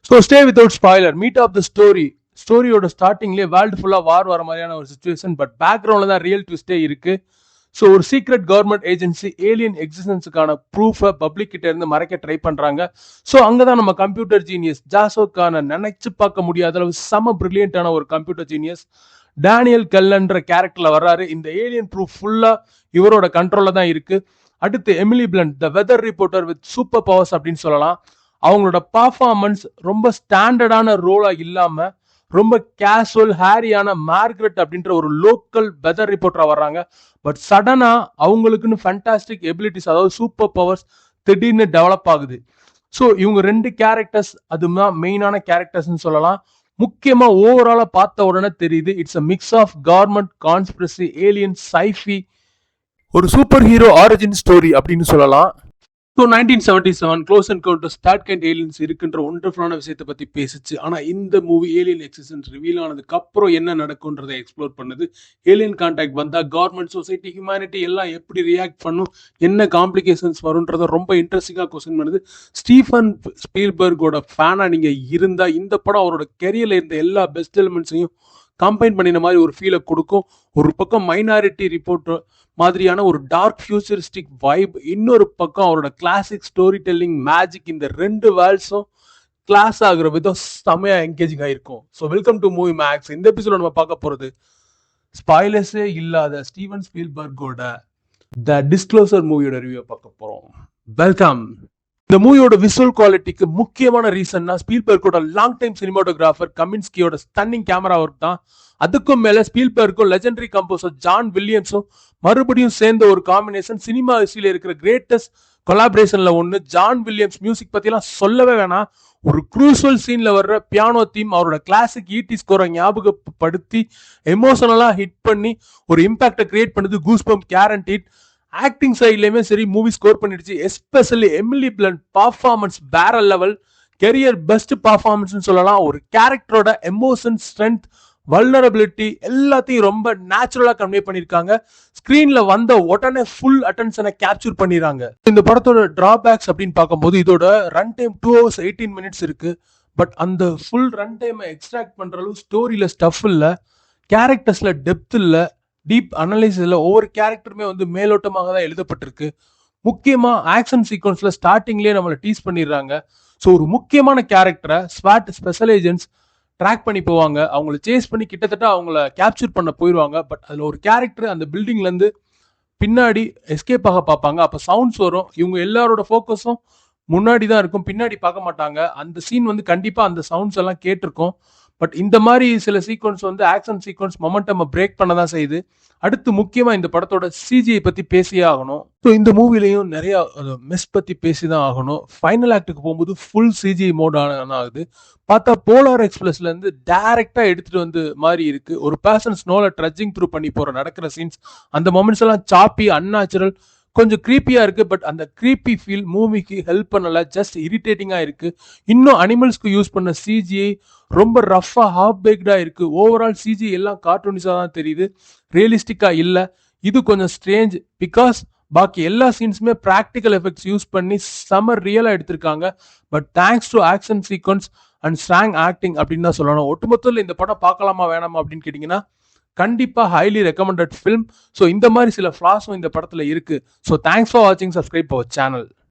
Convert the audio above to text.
So stay without spoiler. Meat of the story. ஸ்டோரியோட ஸ்டார்டிங்லேயே world ஃபுல்லாக வார் வர மாதிரியான ஒரு சுச்சுவேஷன். பட் பேக்ரவுண்டில் தான் ரியல் ட்விஸ்டே இருக்கு. ஸோ ஒரு சீக்ரெட் கவர்மெண்ட் ஏஜென்சி ஏலியன் எக்ஸிஸ்டன்ஸுக்கான ப்ரூஃபை பப்ளிக் கிட்ட இருந்து மறைக்க ட்ரை பண்றாங்க. ஸோ அங்கதான் நம்ம கம்ப்யூட்டர் ஜீனியஸ் ஜாசோக்கான நினைச்சு பார்க்க முடியாத அளவு செம பிரில்லியண்டான ஒரு கம்ப்யூட்டர் ஜீனியஸ் டேனியல் கெல்லன்ற கேரக்டர்ல வர்றாரு. இந்த ஏலியன் ப்ரூஃப் ஃபுல்லா இவரோட கண்ட்ரோல்ல தான் இருக்கு. அடுத்து Emily Blunt, the weather reporter with super powers அப்படின்னு சொல்லலாம். அவங்களோட பர்ஃபார்மன்ஸ் ரொம்ப ஸ்டாண்டர்டான ரோலா இல்லாம ரொம்ப கேஷுவல் ஹேரியான மார்கரெட் அப்படின்ற ஒரு லோக்கல் வெதர் ரிப்போர்ட்டரா வர்றாங்க. பட் சடனா அவங்களுக்குன்னு ஃபேண்டாஸ்டிக் எபிலிட்டிஸ், அதாவது சூப்பர் பவர்ஸ் திடீர்னு டெவலப் ஆகுது. ஸோ இவங்க ரெண்டு கேரக்டர்ஸ் அதுதான் மெயினான கேரக்டர்ஸ்ன்னு சொல்லலாம். முக்கியமா ஓவராலா பார்த்த உடனே தெரியுது it's a mix of government conspiracy, alien, sci-fi, ஒரு சூப்பர் ஹீரோ ஆரிஜின் ஸ்டோரி அப்படின்னு சொல்லலாம். So 1977 close encounters third kind aliens இருக்குன்ற ஒண்டர்ஃபுல்லான விஷயத்தை பற்றி பேசிச்சு. ஆனால் இந்த மூவி ஏலியன் எக்ஸிஸ்டன்ஸ் ரிவீல் ஆனதுக்கு அப்புறம் என்ன நடக்கும்ன்றதை எக்ஸ்ப்ளோர் பண்ணுது. ஏலியன் கான்டாக்ட் வந்தால் கவர்மெண்ட், சொசைட்டி, ஹியூமனிட்டி எல்லாம் எப்படி ரியாக்ட் பண்ணும், என்ன காம்ப்ளிகேஷன்ஸ் வரும்ன்றதை ரொம்ப இன்ட்ரெஸ்டிங்காக கொஸ்டின் பண்ணுது. ஸ்டீஃபன் ஸ்பீல்பர்கோட ஃபேனாக நீங்கள் இருந்தால் இந்த படம் அவரோட கெரியரில் இருந்த எல்லா பெஸ்ட் எலிமெண்ட்ஸையும் கம்பைன் பண்ணின மாதிரி ஒரு ஃபீலை கொடுக்கும். ஒரு பக்கம் மைனாரிட்டி ரிப்போர்ட் மாதிரியான ஒரு டார்க் ஃபியூச்சரிஸ்டிக் வைப், இன்னொரு பக்கம் அவரோட கிளாசிக் ஸ்டோரி டெல்லிங் மேஜிக். இந்த ரெண்டு வேர்ல்ட்ஸும் கிளாஸ் ஆகுற விதம் செமையா என்கேஜிங் ஆயிருக்கும். So welcome to movie max. இந்த எபிசோட நம்ம பார்க்க போறது ஸ்பாய்லர்ஸே இல்லாத ஸ்டீவன் ஸ்பீல்பர்கோட த டிஸ்க்ளோசர் மூவியோட ரிவ்யூ பார்க்க போறோம். வெல்கம். இந்த மூவியோட விசுவல் குவாலிட்டிக்கு முக்கியமான ரீசன்னா ஸ்பீல்பர்கோட லாங் டைம் சினிமாட்டோகிராஃபர் கமின்ஸ்கியோட ஸ்டன்னிங் கேமரா ஒர்க் தான். அதுக்கும் மேல ஸ்பீல்பர்க்கும் லெஜெண்டரி கம்போசர் ஜான் வில்லியம்ஸும் மறுபடியும் சேர்ந்த ஒரு காம்பினேஷன் சினிமா ஹிஸ்டரியில இருக்கிற கிரேட்டஸ்ட் கொலாபரேஷன்ல ஒன்று. ஜான் வில்லியம்ஸ் மியூசிக் பத்திலாம் சொல்லவே வேணாம். ஒரு க்ரூஷுவல் சீன்ல வர்ற பியானோ தீம் அவரோட கிளாசிக் ஈடி ஸ்கோரை ஞாபகப்படுத்தி எமோஷனலா ஹிட் பண்ணி ஒரு இம்பாக்டை கிரியேட் பண்ணுது. கூஸ்பம்ப் கேரண்டீட். ஆக்டிங் சைட்லயுமே சரி மூவி ஸ்கோர் பண்ணிடுச்சு. எஸ்பெஷலி எமிலி பிளண்ட் பர்ஃபார்மன்ஸ் வேற லெவல். கெரியர் பெஸ்ட் பர்ஃபார்மன்ஸ் சொல்லலாம். ஒரு கேரக்டரோட எமோஷன், ஸ்ட்ரென்த், வல்னரபிலிட்டி எல்லாத்தையும் ரொம்ப நேச்சுரலா கன்வே பண்ணிருக்காங்க. ஸ்கிரீன்ல வந்த உடனே ஃபுல் அட்டென்ஷனை கேப்சர் பண்ணிடுறாங்க. இந்த படத்தோட டிராபேக்ஸ் அப்படின்னு பார்க்கும்போது இதோட ரன் டைம் 2 hours 18 minutes இருக்கு. பட் அந்த ஃபுல் ரன் டைமை எக்ஸ்ட்ராக்ட் பண்ற அளவு ஸ்டோரியில ஸ்டஃப் இல்ல, கேரக்டர்ஸ்ல டெப்த் இல்ல, டீப் அனலைசிஸ்ல ஒவ்வொரு கேரக்டருமே மேலோட்டமாக தான் எழுதப்பட்டிருக்கு. முக்கியமா ஆக்ஷன் சீக்வன்ஸ்ல ஸ்டார்டிங்லேயே நம்மளை டீஸ் பண்ணிடுறாங்க. ஸோ ஒரு முக்கியமான கேரக்டரை ஸ்வாட் ஸ்பெஷல் ஏஜென்ட்ஸ் ட்ராக் பண்ணி போவாங்க. அவங்கள சேஸ் பண்ணி கிட்டத்தட்ட அவங்கள கேப்சர் பண்ண போயிடுவாங்க. பட் அதில் ஒரு கேரக்டர் அந்த பில்டிங்லேருந்து பின்னாடி எஸ்கேப் ஆக பார்ப்பாங்க. அப்போ சவுண்ட்ஸ் வரும். இவங்க எல்லாரோட ஃபோக்கஸும் முன்னாடி தான் இருக்கும், பின்னாடி பார்க்க மாட்டாங்க. அந்த சீன் கண்டிப்பாக அந்த சவுண்ட்ஸ் எல்லாம் கேட்டிருக்கும். பட் இந்த மாதிரி சில sequence action sequence momentum break பண்ண தான் செய்யுது. அடுத்து முக்கியமா இந்த படத்தோட சிஜிஐ பத்தி பேசியே ஆகணும். ஸோ இந்த மூவிலையும் நிறைய மிஸ் பத்தி பேசிதான் ஆகணும். ஃபைனல் ஆக்டுக்கு போகும்போது ஃபுல் சிஜிஐ மோட் ஆகுது. பார்த்தா போலார் எக்ஸ்பிரஸ்ல இருந்து டைரக்டா எடுத்துட்டு மாதிரி இருக்கு. ஒரு பர்சன் ஸ்னோல ட்ரெட்ஜிங் த்ரூ பண்ணி போற நடக்கிற சீன்ஸ், அந்த மொமெண்ட்ஸ் எல்லாம் சாப்பி, அன்நேச்சுரல், கொஞ்சம் க்ரீப்பியா இருக்கு. பட் அந்த க்ரீப்பி ஃபீல் மூவிக்கு ஹெல்ப் பண்ணல, ஜஸ்ட் இரிட்டேட்டிங்கா இருக்கு. இன்னும் அனிமல்ஸ்க்கு யூஸ் பண்ண சிஜிஐ ரொம்ப ரஃபா ஹாஃப் பேக்டா இருக்கு. ஓவரால் சிஜிஐ எல்லாம் கார்ட்டூனிஸா தான் தெரியுது, ரியலிஸ்டிக்கா இல்ல. இது கொஞ்சம் ஸ்ட்ரேஞ்ச் பிகாஸ் பாக்கி எல்லா சீன்ஸுமே ப்ராக்டிக்கல் எஃபெக்ட்ஸ் யூஸ் பண்ணி சம்மர் ரியலா எடுத்திருக்காங்க. But thanks to action sequence and strong acting அப்படின்னு தான் சொல்லணும். ஒட்டுமொத்தத்தில் இந்த படம் பார்க்கலாமா வேணாமா அப்படின்னு கேட்டீங்கன்னா கண்டிப்பா ஹைலி ரெக்கமெண்டட் ஃபிலிம். ஸோ இந்த மாதிரி சில ஃபிளாஸும் இந்த படத்துல இருக்கு. ஸோ தேங்க்ஸ் ஃபார் வாட்சிங். Subscribe our channel.